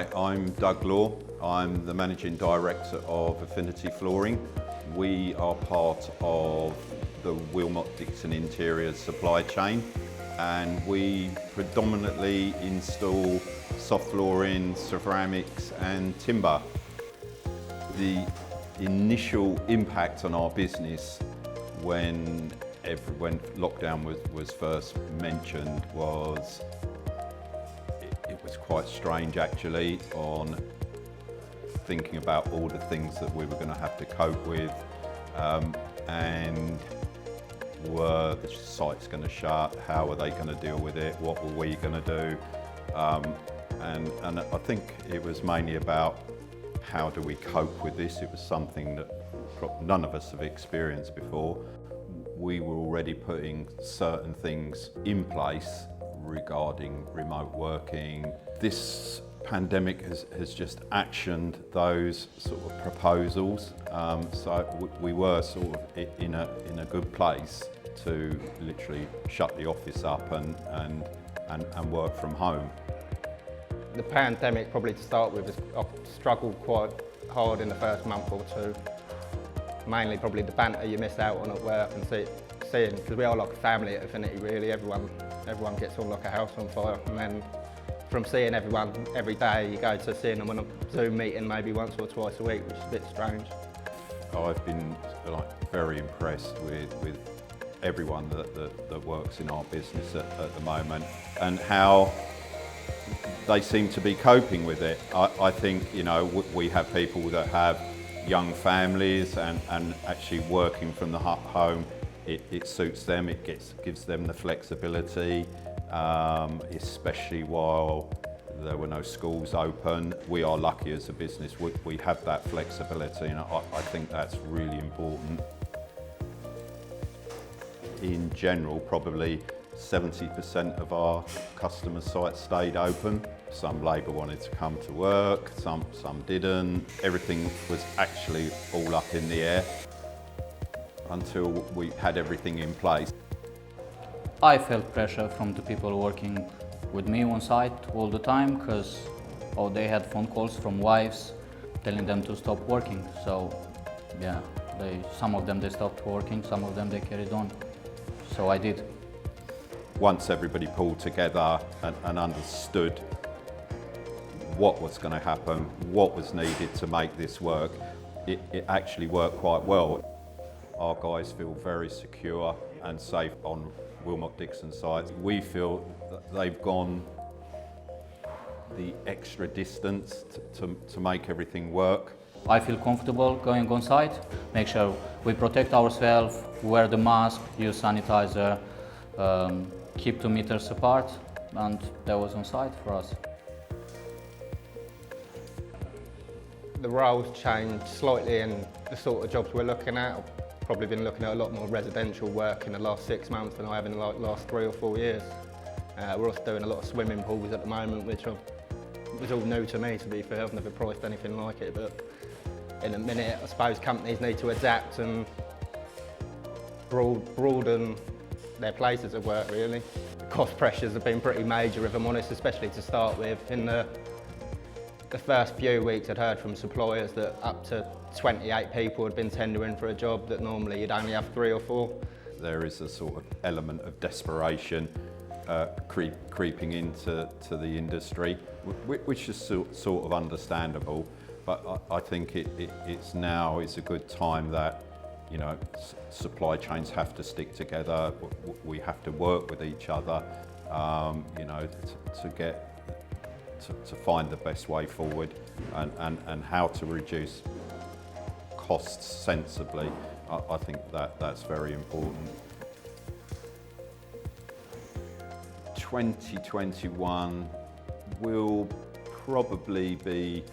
Hi, I'm Doug Law. I'm the Managing Director of Affinity Flooring. We are part of the Wilmot-Dixon Interiors supply chain, and we predominantly install soft flooring, ceramics and timber. The initial impact on our business when lockdown was first mentioned was it was quite strange actually, on thinking about all the things that we were going to have to cope with, and were the sites going to shut, how were they going to deal with it, what were we going to do, and I think it was mainly about how do we cope with this. It was something that none of us have experienced before. We were already putting certain things in place regarding remote working. This pandemic has just actioned those sort of proposals, so we were sort of in a good place to literally shut the office up and work from home. The pandemic, probably to start with, I've struggled quite hard in the first month or two. Mainly probably the banter you miss out on at work and seeing, because we are like a family at Affinity really, everyone gets on like a house on fire, and then from seeing everyone every day, you go to seeing them on a Zoom meeting maybe once or twice a week, which is a bit strange. I've been very impressed with everyone that works in our business at the moment, and how they seem to be coping with it. I think, you know, we have people that have young families and actually working from the home, it suits them, it gives them the flexibility, especially while there were no schools open. We are lucky as a business, we have that flexibility, and I think that's really important. In general, probably 70% of our customer sites stayed open. Some labour wanted to come to work, some didn't. Everything was actually all up in the air until we had everything in place. I felt pressure from the people working with me on site all the time, because they had phone calls from wives telling them to stop working. So yeah, some of them they stopped working, some of them they carried on. So I did. Once everybody pulled together and understood what was going to happen, what was needed to make this work, it actually worked quite well. Our guys feel very secure and safe on Wilmot-Dixon sites. We feel that they've gone the extra distance to make everything work. I feel comfortable going on site, make sure we protect ourselves, wear the mask, use sanitizer, keep 2 meters apart, and that was on site for us. The roles changed slightly in the sort of jobs we're looking at. I've probably been looking at a lot more residential work in the last 6 months than I have in the last 3 or 4 years. We're also doing a lot of swimming pools at the moment, which was all new to me, to be fair. I've never priced anything like it, but in a minute I suppose companies need to adapt and broaden their places of work really. The cost pressures have been pretty major, if I'm honest, especially to start with. In the first few weeks I'd heard from suppliers that up to 28 people had been tendering for a job that normally you'd only have 3 or 4. There is a sort of element of desperation creeping into the industry, which is sort of understandable, but I think it's now is a good time that, you know, supply chains have to stick together. We have to work with each other, you know, to find the best way forward and how to reduce costs sensibly. I think that's very important. 2021 will probably be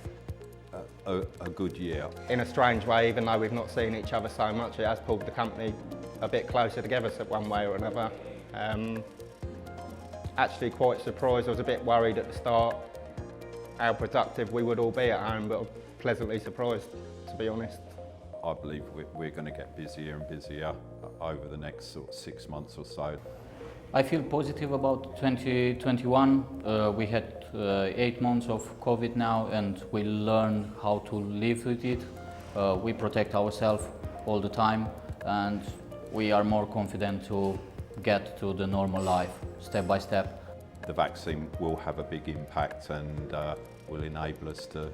a good year. In a strange way, even though we've not seen each other so much, it has pulled the company a bit closer together one way or another. Actually quite surprised. I was a bit worried at the start how productive we would all be at home, but I'm pleasantly surprised, to be honest. I believe we're going to get busier and busier over the next sort of 6 months or so. I feel positive about 2021. We had 8 months of COVID now, and we learn how to live with it. We protect ourselves all the time, and we are more confident to get to the normal life step by step. The vaccine will have a big impact and will enable us to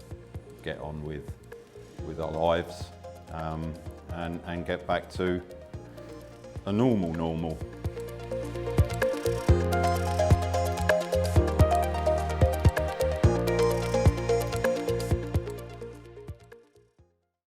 get on with our lives and get back to a normal.